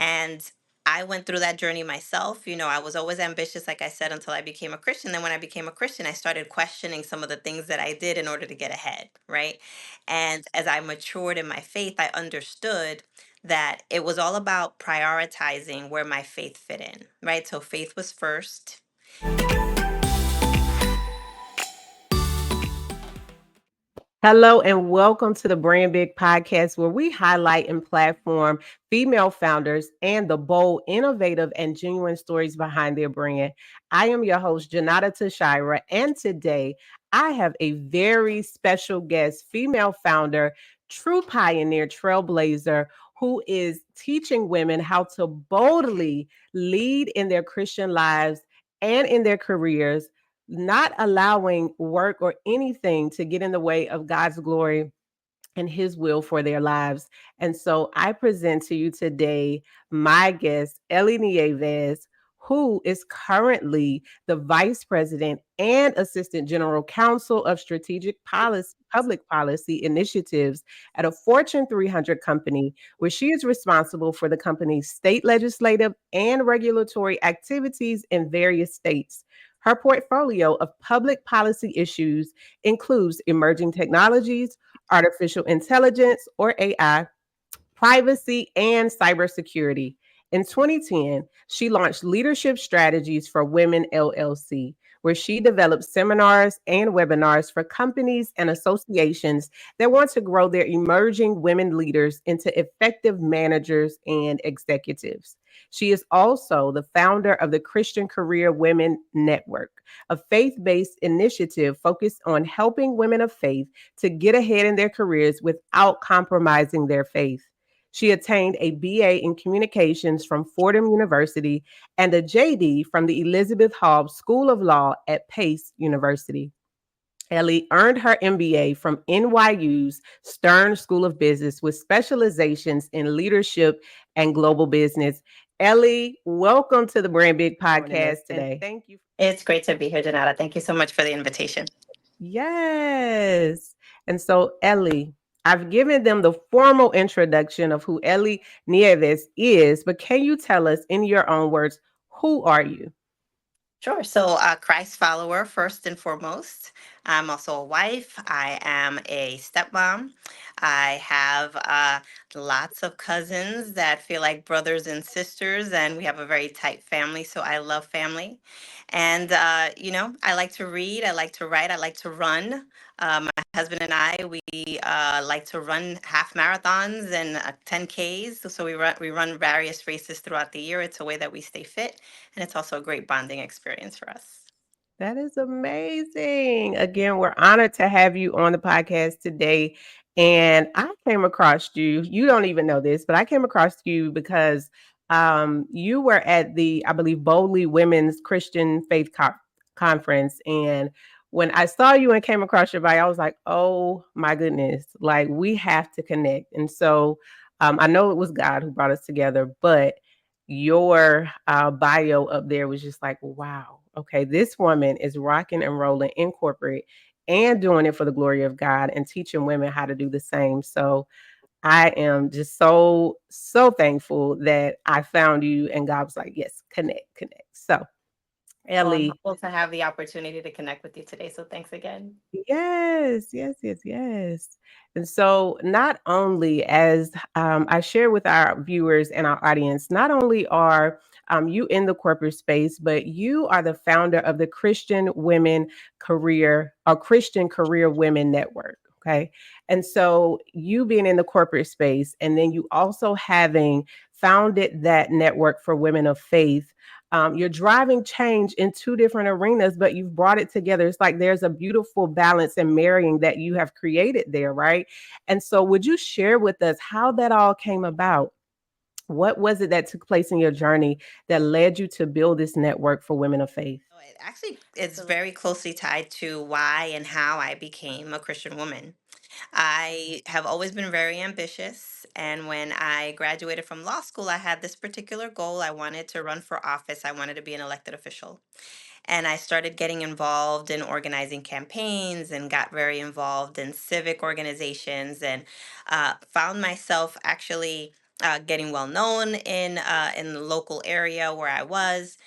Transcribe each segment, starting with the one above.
And I went through that journey myself. I was always ambitious, like I said, until I became a Christian. Then when I became a Christian, I started questioning some of the things that I did in order to get ahead, right? And as I matured in my faith, I understood that it was all about prioritizing where my faith fit in, right? So faith was first. Hello and welcome to the Brand Big Podcast, where we highlight and platform female founders and the bold, innovative, and genuine stories behind their brand. I am your host, Jonatta Toshira, and today I have a very special guest, female founder, true pioneer, trailblazer, who is teaching women how to boldly lead in their Christian lives and in their careers, not allowing work or anything to get in the way of God's glory and his will for their lives. And so I present to you today my guest, Ellie Nieves, who is currently the Vice President and Assistant General Counsel of Strategic Policy, Public Policy Initiatives at a Fortune 300 company, where she is responsible for the company's state legislative and regulatory activities in various states. Her portfolio of public policy issues includes emerging technologies, artificial intelligence or AI, privacy, and cybersecurity. In 2010, she launched Leadership Strategies for Women LLC, where she developed seminars and webinars for companies and associations that want to grow their emerging women leaders into effective managers and executives. She is also the founder of the Christian Career Women Network, a faith based initiative focused on helping women of faith to get ahead in their careers without compromising their faith. She attained a BA in communications from Fordham University and a JD from the Elizabeth Hall School of Law at Pace University. Ellie earned her MBA from NYU's Stern School of Business with specializations in leadership and global business. Ellie, welcome to the Brand Big Podcast today. Thank you. It's great to be here, Jonatta. Thank you so much for the invitation. Yes. And so, Ellie, I've given them the formal introduction of who Ellie Nieves is, but can you tell us in your own words, who are you? Sure. So, Christ follower, first and foremost. I'm also a wife. I am a stepmom. I have lots of cousins that feel like brothers and sisters, and we have a very tight family. So, I love family. And, I like to read, I like to write, I like to run. My husband and I, we like to run half marathons and 10Ks. So, we run various races throughout the year. It's a way that we stay fit, and it's also a great bonding experience for us. That is amazing. Again, we're honored to have you on the podcast today. And I came across you. You don't even know this, but I came across you because you were at the, I believe, Boldly Women's Christian Faith Conference. And when I saw you and came across your bio, I was like, oh my goodness, like we have to connect. And so I know it was God who brought us together, but your bio up there was just like, wow, okay, this woman is rocking and rolling in corporate and doing it for the glory of God and teaching women how to do the same. So I am just so thankful that I found you and God was like, yes, connect, connect. So, Well, I'm Ellie, humbled to have the opportunity to connect with you today. So thanks again. yes, yes, yes, yes. And so, not only as I share with our viewers and our audience, not only are you in the corporate space, but you are the founder of the Christian Women Career or Christian Career Women Network. Okay. And so, you being in the corporate space, and then you also having founded that network for women of faith, you're driving change in two different arenas, but you've brought it together. It's like there's a beautiful balance and marrying that you have created there, right? And so, would you share with us how that all came about? What was it that took place in your journey that led you to build this network for women of faith? So it actually it's very closely tied to why and how I became a Christian woman. I have always been very ambitious, and when I graduated from law school, I had this particular goal. I wanted to run for office. I wanted to be an elected official. And I started getting involved in organizing campaigns and got very involved in civic organizations and found myself actually getting well known in the local area where I was,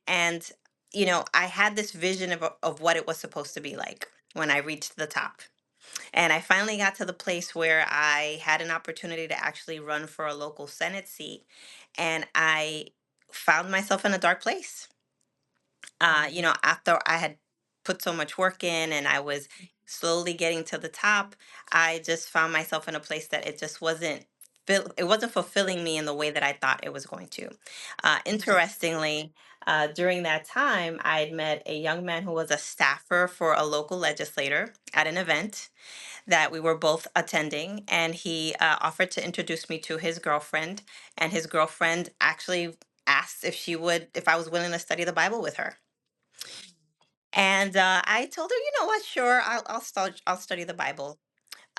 and I had this vision of what it was supposed to be like when I reached the top. And I finally got to the place where I had an opportunity to actually run for a local Senate seat. And I found myself in a dark place. After I had put so much work in and I was slowly getting to the top, I just found myself in a place that it just wasn't. It wasn't fulfilling me in the way that I thought it was going to. Interestingly, during that time, I had met a young man who was a staffer for a local legislator at an event that we were both attending, and he offered to introduce me to his girlfriend. And his girlfriend actually asked if I was willing to study the Bible with her. And I told her, you know what, sure, I'll study the Bible.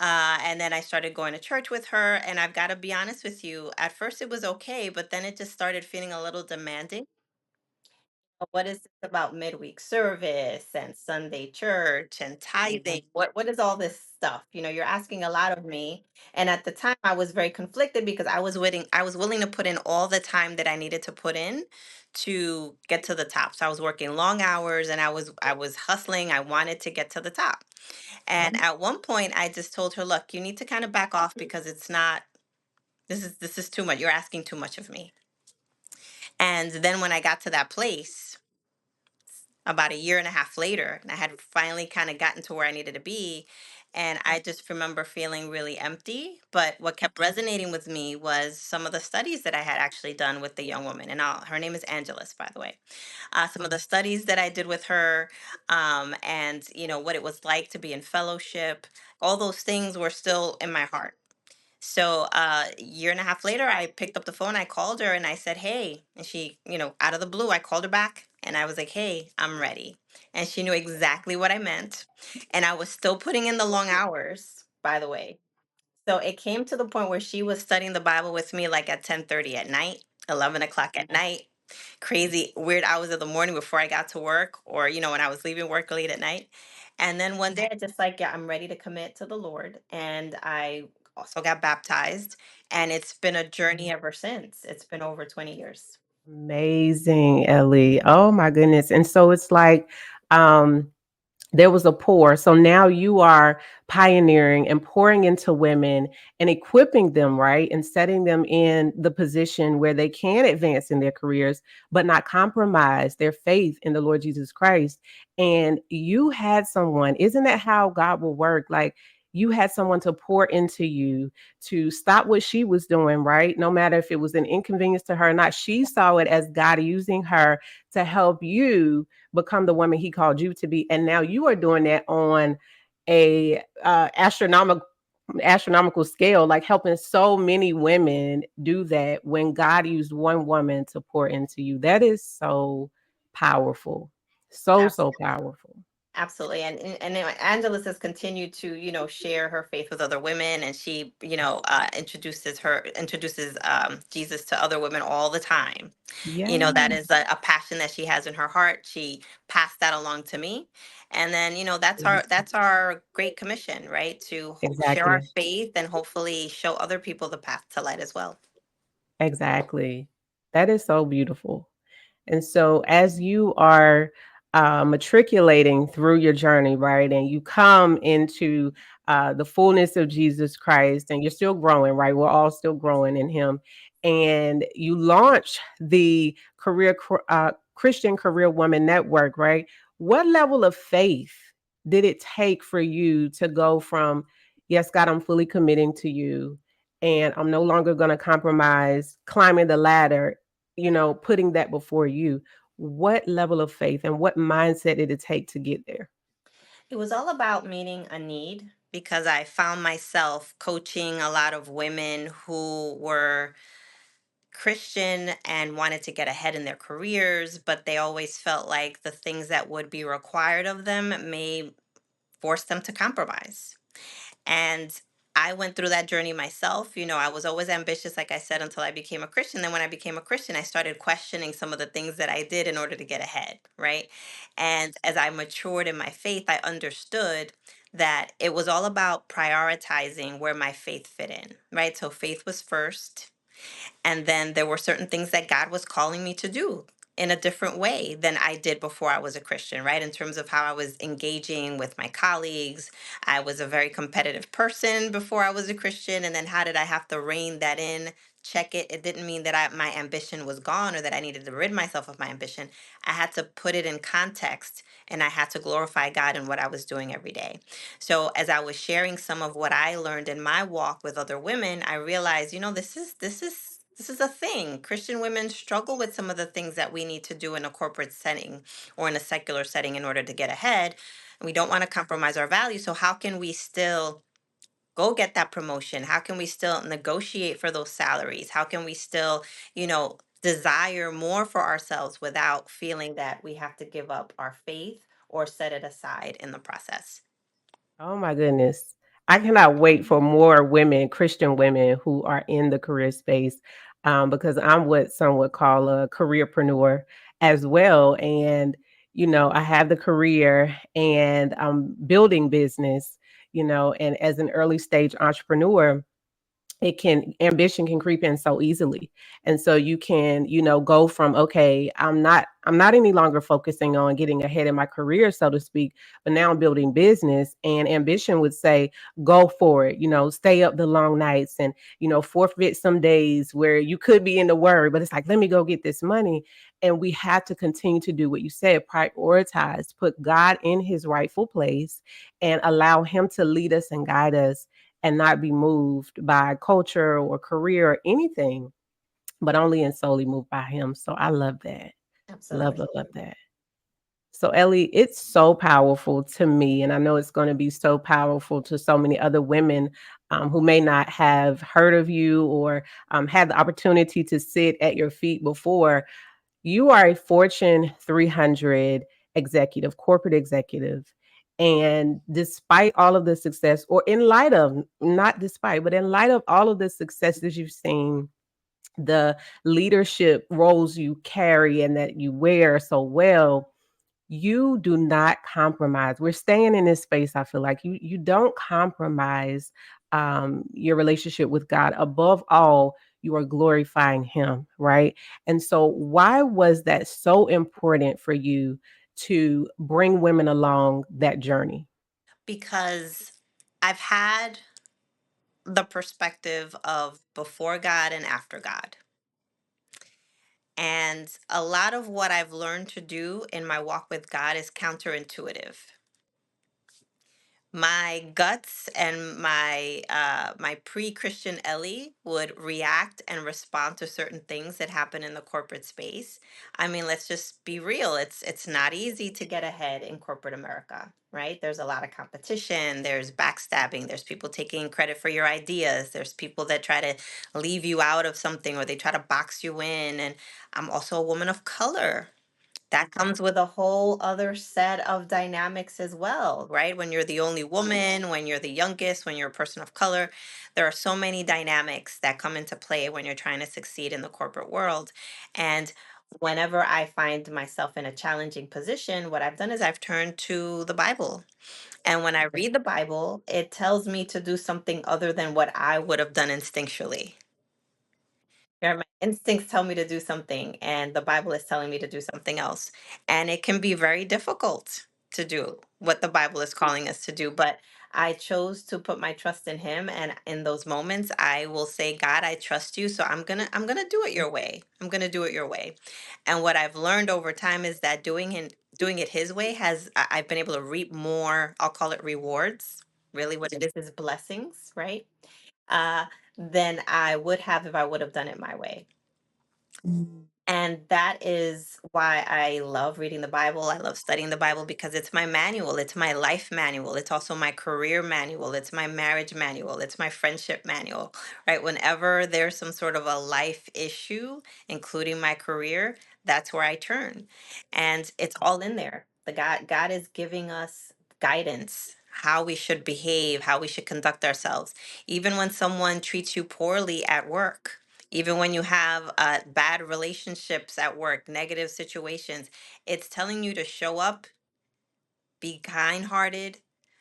And then I started going to church with her. And I've got to be honest with you, at first it was okay, but then it just started feeling a little demanding. What is this about midweek service and Sunday church and tithing? What is all this stuff? You're asking a lot of me. And at the time I was very conflicted because I was willing to put in all the time that I needed to put in to get to the top. So I was working long hours and I was hustling. I wanted to get to the top. And at one point I just told her, look, you need to kind of back off because it's not this is too much. You're asking too much of me. And then when I got to that place, about a year and a half later, and I had finally kind of gotten to where I needed to be. And I just remember feeling really empty. But what kept resonating with me was some of the studies that I had actually done with the young woman. And her name is Angeles, by the way. Some of the studies that I did with her, and what it was like to be in fellowship, all those things were still in my heart. So a year and a half later, I picked up the phone, I called her and I said, hey. And she, out of the blue, I called her back and I was like, hey, I'm ready. And she knew exactly what I meant. And I was still putting in the long hours, by the way. So it came to the point where she was studying the Bible with me like at 10:30 at night, 11 o'clock at night, crazy weird hours of the morning before I got to work, or when I was leaving work late at night. And then one day I just like, yeah, I'm ready to commit to the Lord. And I also got baptized. And it's been a journey ever since. It's been over 20 years. Amazing, Ellie. Oh my goodness. And so it's like, um, there was a pour. So now you are pioneering and pouring into women and equipping them, right? And setting them in the position where they can advance in their careers, but not compromise their faith in the Lord Jesus Christ. And you had someone, isn't that how God will work? Like, you had someone to pour into you to stop what she was doing, right? No matter if it was an inconvenience to her or not, she saw it as God using her to help you become the woman he called you to be. And now you are doing that on a astronomical scale, like helping so many women do that when God used one woman to pour into you. That is so powerful. So powerful. Absolutely. And Angeles has continued to, share her faith with other women, and she, introduces Jesus to other women all the time. That Yes. is a passion that she has in her heart. She passed that along to me. And then, that's our great commission, right? To share our Exactly. faith and hopefully show other people the path to light as well. Exactly. That is so beautiful. And so, as you are matriculating through your journey, right, and you come into the fullness of Jesus Christ, and you're still growing, right? We're all still growing in Him. And you launch the Christian Career Woman Network, right? What level of faith did it take for you to go from, yes, God, I'm fully committing to you, and I'm no longer going to compromise climbing the ladder, putting that before you? What level of faith and what mindset did it take to get there? It was all about meeting a need because I found myself coaching a lot of women who were Christian and wanted to get ahead in their careers, but they always felt like the things that would be required of them may force them to compromise. And I went through that journey myself. I was always ambitious, like I said, until I became a Christian. Then when I became a Christian, I started questioning some of the things that I did in order to get ahead, right? And as I matured in my faith, I understood that it was all about prioritizing where my faith fit in, right? So faith was first. And then there were certain things that God was calling me to do in a different way than I did before I was a Christian, right? In terms of how I was engaging with my colleagues. I was a very competitive person before I was a Christian. And then how did I have to rein that in? Check it. It didn't mean that my ambition was gone or that I needed to rid myself of my ambition. I had to put it in context and I had to glorify God in what I was doing every day. So as I was sharing some of what I learned in my walk with other women, I realized, this is a thing. Christian women struggle with some of the things that we need to do in a corporate setting or in a secular setting in order to get ahead. And we don't want to compromise our values. So how can we still go get that promotion? How can we still negotiate for those salaries? How can we still, desire more for ourselves without feeling that we have to give up our faith or set it aside in the process? Oh my goodness. I cannot wait for more women, Christian women who are in the career space, because I'm what some would call a careerpreneur as well. And, I have the career and I'm building business, and as an early stage entrepreneur, ambition can creep in so easily. And so you can, go from, okay, I'm not any longer focusing on getting ahead in my career, so to speak, but now I'm building business, and ambition would say go for it, stay up the long nights, and forfeit some days where you could be in the word, but it's like, let me go get this money. And we have to continue to do what you said, prioritize, put God in his rightful place, and allow him to lead us and guide us, and not be moved by culture or career or anything, but only and solely moved by him. So I love that. Love, Absolutely. love, love that. So Ellie, it's so powerful to me, and I know it's going to be so powerful to so many other women who may not have heard of you or had the opportunity to sit at your feet before. You are a Fortune 300 executive, corporate executive. And despite all of the success, or in light of, not despite, but in light of all of the successes you've seen, the leadership roles you carry and that you wear so well, you do not compromise. We're staying in this space. I feel like you don't compromise your relationship with God. Above all, you are glorifying Him, right? And so, why was that so important for you to bring women along that journey? Because I've had the perspective of before God and after God. And a lot of what I've learned to do in my walk with God is counterintuitive. My guts and my pre-Christian Ellie would react and respond to certain things that happen in the corporate space. I mean, let's just be real. It's not easy to get ahead in corporate America, right? There's a lot of competition, there's backstabbing, there's people taking credit for your ideas, there's people that try to leave you out of something or they try to box you in. And I'm also a woman of color. That comes with a whole other set of dynamics as well, right? When you're the only woman, when you're the youngest, when you're a person of color, there are so many dynamics that come into play when you're trying to succeed in the corporate world. And whenever I find myself in a challenging position, what I've done is I've turned to the Bible. And when I read the Bible, it tells me to do something other than what I would have done instinctually. Yeah, my instincts tell me to do something, and the Bible is telling me to do something else. And it can be very difficult to do what the Bible is calling us to do. But I chose to put my trust in Him, and in those moments, I will say, God, I trust you, so I'm gonna do it your way. I'm gonna do it your way. And what I've learned over time is that doing it His way I've been able to reap more. I'll call it rewards. Really, what it is blessings, right? uh, than I would have if I would have done it my way. And that is why I love reading the Bible. I love studying the Bible because it's my manual. It's my life manual. It's also my career manual. It's my marriage manual. It's my friendship manual, right? Whenever there's some sort of a life issue, including my career, that's where I turn. And it's all in there. God is giving us guidance, how we should behave, how we should conduct ourselves. Even when someone treats you poorly at work, even when you have bad relationships at work, negative situations, it's telling you to show up, be kind hearted,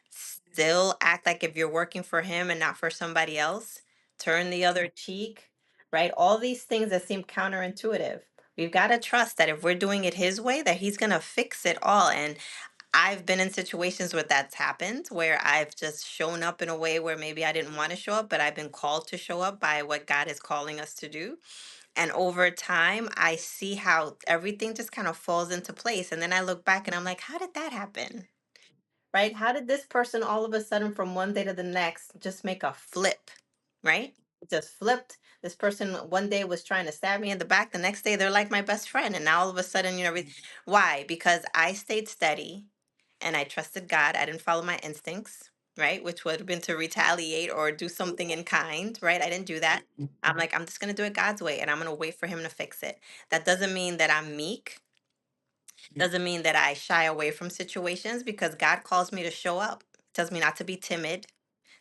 still act like if you're working for him and not for somebody else, turn the other cheek, right? All these things that seem counterintuitive. We've got to trust that if we're doing it his way, that he's going to fix it all. And I've been in situations where that's happened, where I've just shown up in a way where maybe I didn't want to show up, but I've been called to show up by what God is calling us to do. And over time, I see how everything just kind of falls into place. And then I look back and I'm like, how did that happen? Right? How did this person all of a sudden from one day to the next just make a flip? Right? It just flipped. This person one day was trying to stab me in the back. The next day, they're like my best friend. And now all of a sudden, why? Because I stayed steady and I trusted God. I didn't follow my instincts, right? Which would have been to retaliate or do something in kind, right? I didn't do that. I'm like, I'm just going to do it God's way and I'm going to wait for him to fix it. That doesn't mean that I'm meek, doesn't mean that I shy away from situations because God calls me to show up. Tells me not to be timid,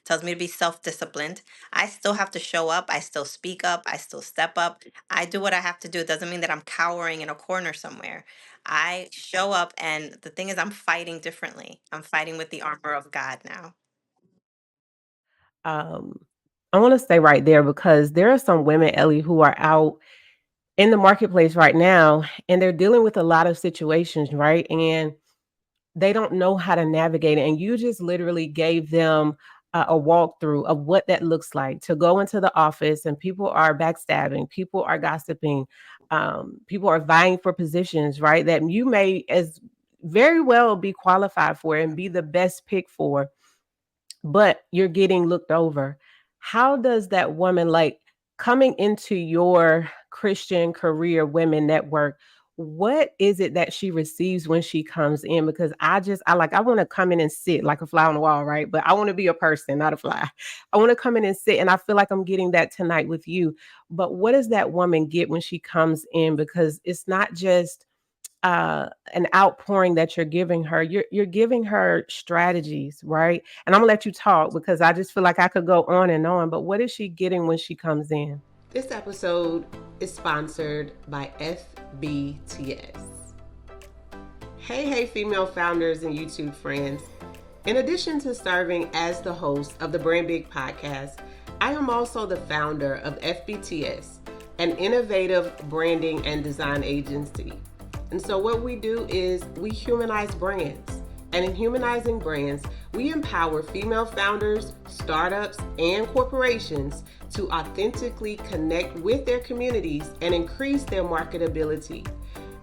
tells me to be self-disciplined. I still have to show up, I still speak up, I still step up. I do what I have to do. It doesn't mean that I'm cowering in a corner somewhere. I show up and the thing is I'm fighting differently. I'm fighting with the armor of God now. Um, I want to stay right there because there are some women, Ellie, who are out in the marketplace right now and they're dealing with a lot of situations, right? And they don't know how to navigate it. And you just literally gave them a walkthrough of what that looks like to go into the office and people are backstabbing, people are gossiping, people are vying for positions, right? That you may as very well be qualified for and be the best pick for, but you're getting looked over. How does that woman, like coming into your Christian career women network, what is it that she receives when she comes in? Because I want to come in and sit like a fly on the wall, right? But I want to be a person, not a fly. I want to come in and sit. And I feel like I'm getting that tonight with you. But what does that woman get when she comes in? Because it's not just an outpouring that you're giving her. You're giving her strategies, right? And I'm gonna let you talk because I just feel like I could go on and on. But what is she getting when she comes in? This episode is sponsored by FBTS. Hey, female founders and YouTube friends. In addition to serving as the host of the Brand Big podcast, I am also the founder of FBTS, an innovative branding and design agency. And so what we do is we humanize brands. And in humanizing brands, we empower female founders, startups, and corporations to authentically connect with their communities and increase their marketability.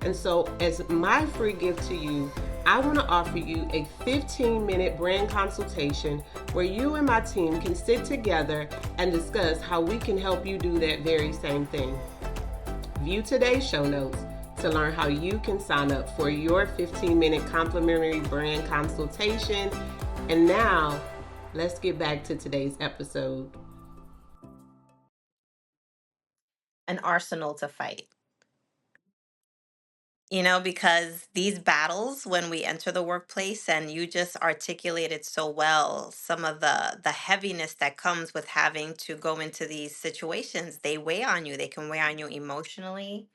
And so as my free gift to you, I want to offer you a 15-minute brand consultation where you and my team can sit together and discuss how we can help you do that very same thing. View today's show notes to learn how you can sign up for your 15-minute complimentary brand consultation. And now, let's get back to today's episode. An arsenal to fight. Because these battles when we enter the workplace, and you just articulated so well some of the heaviness that comes with having to go into these situations, they weigh on you. They can weigh on you emotionally,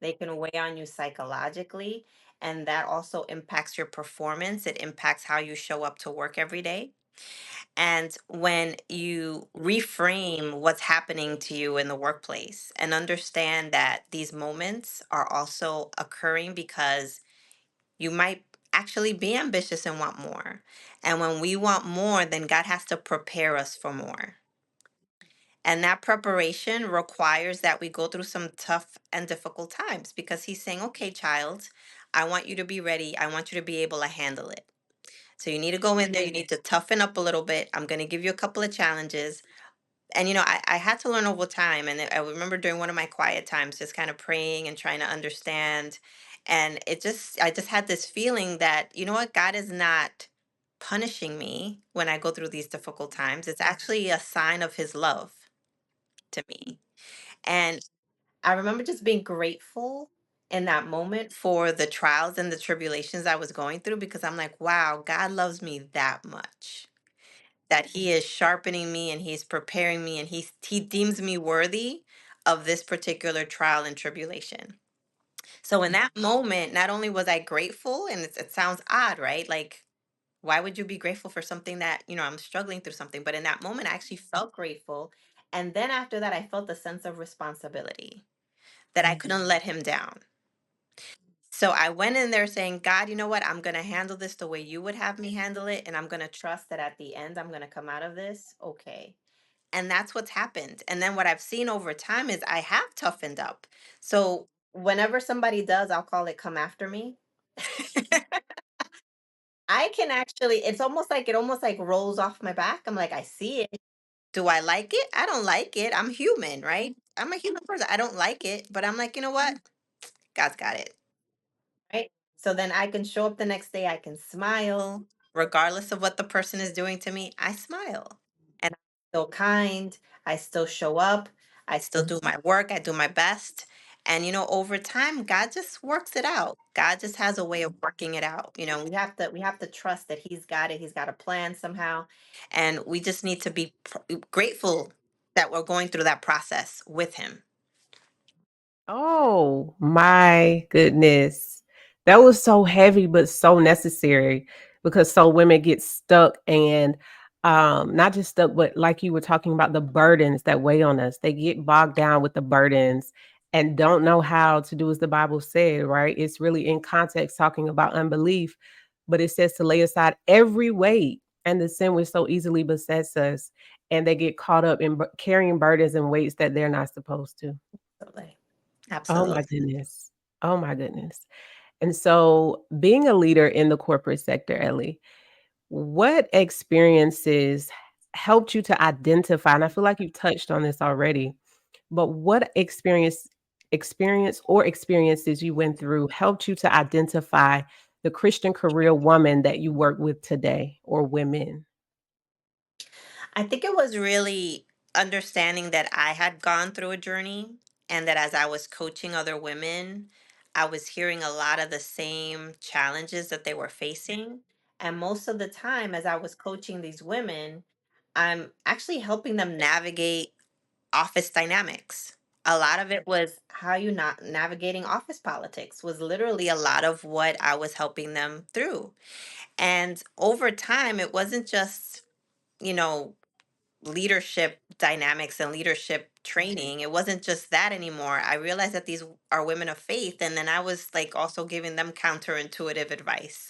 they can weigh on you psychologically, and that also impacts your performance. It impacts how you show up to work every day. And when you reframe what's happening to you in the workplace and understand that these moments are also occurring because you might actually be ambitious and want more. And when we want more, then God has to prepare us for more. And that preparation requires that we go through some tough and difficult times because He's saying, okay, child, I want you to be ready. I want you to be able to handle it. So you need to go in there, you need to toughen up a little bit. I'm going to give you a couple of challenges. And I had to learn over time. And I remember during one of my quiet times, just kind of praying and trying to understand. And I just had this feeling that, you know what, God is not punishing me when I go through these difficult times. It's actually a sign of His love to me. And I remember just being grateful in that moment for the trials and the tribulations I was going through because I'm like, wow, God loves me that much. That He is sharpening me and He's preparing me and He deems me worthy of this particular trial and tribulation. So in that moment, not only was I grateful, and it sounds odd, right? Like, why would you be grateful for something that, I'm struggling through something? But in that moment, I actually felt grateful. And then after that, I felt a sense of responsibility that I couldn't let him down. So I went in there saying, God, you know what? I'm going to handle this the way you would have me handle it. And I'm going to trust that at the end, I'm going to come out of this okay. And that's what's happened. And then what I've seen over time is I have toughened up. So whenever somebody does, I'll call it come after me. I can actually, it's almost like it almost like rolls off my back. I'm like, I see it. Do I like it? I don't like it. I'm human, right? I'm a human person. I don't like it, but I'm like, you know what? God's got it. Right? So then I can show up the next day, I can smile, regardless of what the person is doing to me. I smile and I'm still kind. I still show up. I still do my work. I do my best. And over time, God just works it out. God just has a way of working it out. We have to trust that He's got it. He's got a plan somehow. And we just need to be grateful that we're going through that process with Him. Oh my goodness. That was so heavy, but so necessary because so women get stuck and not just stuck, but like you were talking about the burdens that weigh on us. They get bogged down with the burdens and don't know how to do as the Bible said, right? It's really in context talking about unbelief, but it says to lay aside every weight and the sin which so easily besets us. And they get caught up in carrying burdens and weights that they're not supposed to. Absolutely. Oh my Absolutely. goodness. Oh my goodness. And so being a leader in the corporate sector, Ellie, what experiences helped you to identify? And I feel like you touched on this already, but what experience or experiences you went through helped you to identify the Christian career woman that you work with today or women? I think it was really understanding that I had gone through a journey and that as I was coaching other women, I was hearing a lot of the same challenges that they were facing. And most of the time, as I was coaching these women, I'm actually helping them navigate office dynamics. A lot of it was how you not navigating office politics was literally a lot of what I was helping them through. And over time, it wasn't just, you know, leadership dynamics and leadership training. It wasn't just that anymore. I realized that these are women of faith. And then I was like also giving them counterintuitive advice.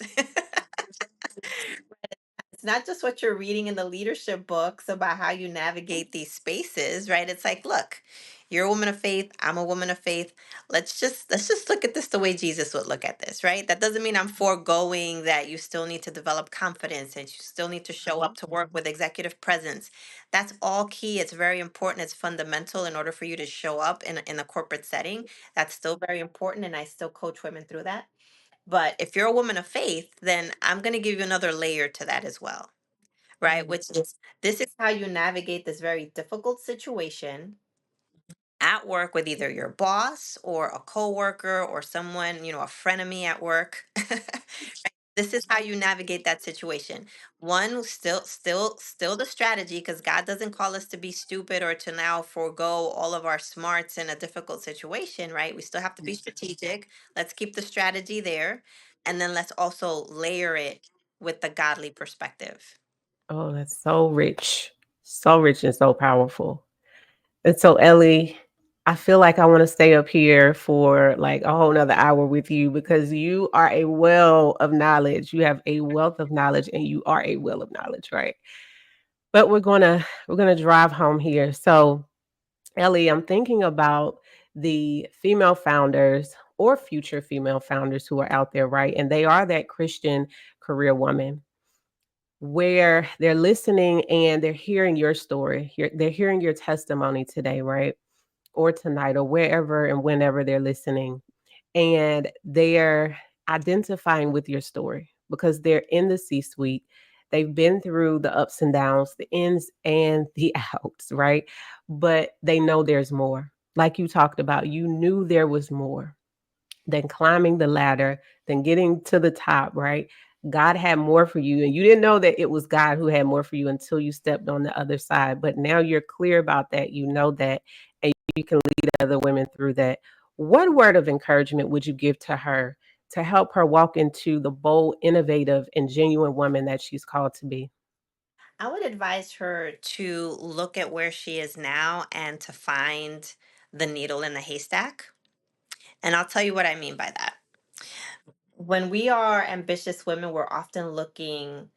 It's not just what you're reading in the leadership books about how you navigate these spaces, right? It's like, look, you're a woman of faith, I'm a woman of faith. Let's just look at this the way Jesus would look at this, right? That doesn't mean I'm foregoing that you still need to develop confidence and you still need to show up to work with executive presence. That's all key. It's very important. It's fundamental in order for you to show up in a corporate setting. That's still very important. And I still coach women through that. But if you're a woman of faith, then I'm going to give you another layer to that as well, right? Which is this is how you navigate this very difficult situation at work with either your boss or a coworker or someone, a frenemy at work. This is how you navigate that situation. One, still the strategy, because God doesn't call us to be stupid or to now forego all of our smarts in a difficult situation, right? We still have to be strategic. Let's keep the strategy there. And then let's also layer it with the godly perspective. Oh, that's so rich and so powerful. And so, Ellie, I feel like I want to stay up here for like a whole nother hour with you because you are a well of knowledge. You have a wealth of knowledge and you are a well of knowledge, right? But we're gonna drive home here. So, Ellie, I'm thinking about the female founders or future female founders who are out there, right? And they are that Christian career woman where they're listening and they're hearing your story. They're hearing your testimony today, right? Or tonight or wherever and whenever they're listening. And they're identifying with your story because they're in the C suite. They've been through the ups and downs, the ins and the outs, right? But they know there's more. Like you talked about, you knew there was more than climbing the ladder, than getting to the top, right? God had more for you. And you didn't know that it was God who had more for you until you stepped on the other side. But now you're clear about that. You know that, and you can lead other women through that. What word of encouragement would you give to her to help her walk into the bold, innovative, and genuine woman that she's called to be? I would advise her to look at where she is now and to find the needle in the haystack. And I'll tell you what I mean by that. When we are ambitious women, we're often looking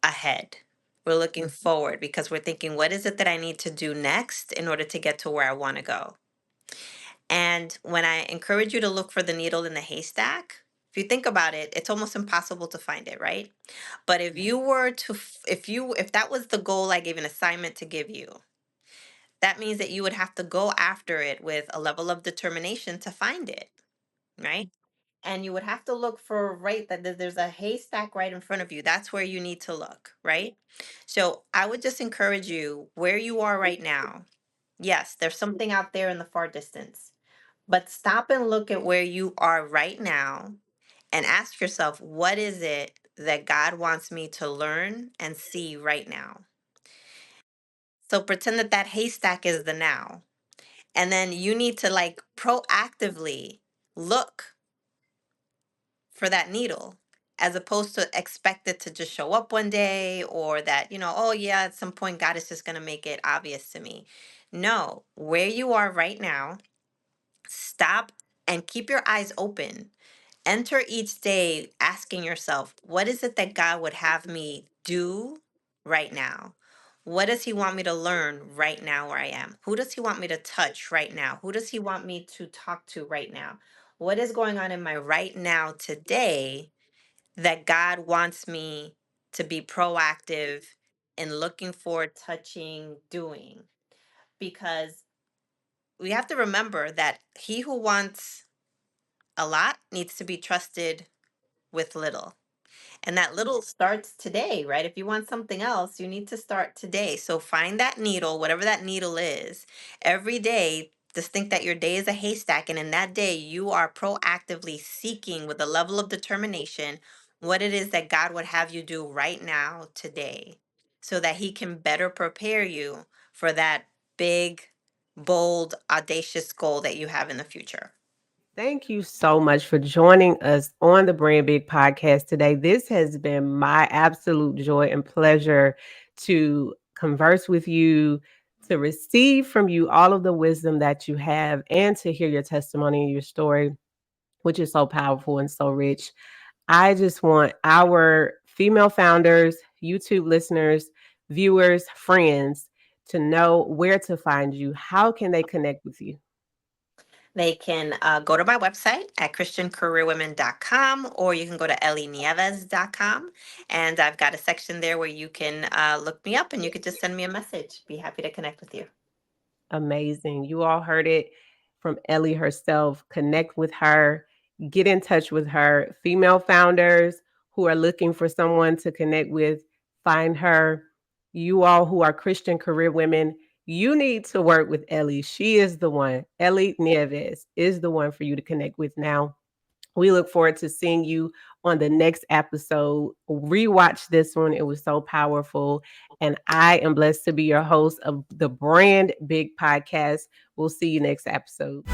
ahead. We're looking forward because we're thinking, what is it that I need to do next in order to get to where I want to go? And when I encourage you to look for the needle in the haystack, if you think about it, it's almost impossible to find it, right? But if you were to, if that was the goal I gave an assignment to give you, that means that you would have to go after it with a level of determination to find it, right? And you would have to look for right that there's a haystack right in front of you. That's where you need to look, right? So I would just encourage you where you are right now. Yes, there's something out there in the far distance, but stop and look at where you are right now and ask yourself, what is it that God wants me to learn and see right now? So pretend that that haystack is the now. And then you need to like proactively look for that needle as opposed to expect it to just show up one day or that, oh yeah, at some point God is just going to make it obvious to me. No, where you are right now, stop and keep your eyes open. Enter each day asking yourself, what is it that God would have me do right now? What does He want me to learn right now where I am? Who does He want me to touch right now? Who does He want me to talk to right now? What is going on in my right now today that God wants me to be proactive in looking for, touching, doing? Because we have to remember that he who wants a lot needs to be trusted with little. And that little starts today, right? If you want something else, you need to start today. So find that needle, whatever that needle is, every day. Just think that your day is a haystack, and in that day, you are proactively seeking with a level of determination what it is that God would have you do right now, today, so that He can better prepare you for that big, bold, audacious goal that you have in the future. Thank you so much for joining us on the Brand Big podcast today. This has been my absolute joy and pleasure to converse with you, to receive from you all of the wisdom that you have, and to hear your testimony and your story, which is so powerful and so rich. I just want our female founders, YouTube listeners, viewers, friends to know where to find you. How can they connect with you? They can go to my website at christiancareerwomen.com, or you can go to ellienieves.com. And I've got a section there where you can look me up and you could just send me a message. Be happy to connect with you. Amazing. You all heard it from Ellie herself. Connect with her, get in touch with her. Female founders who are looking for someone to connect with, find her. You all who are Christian career women, you need to work with Ellie. She is the one. Ellie Nieves is the one for you to connect with now. We look forward to seeing you on the next episode. Rewatch this one. It was so powerful. And I am blessed to be your host of the Brand Big podcast. We'll see you next episode.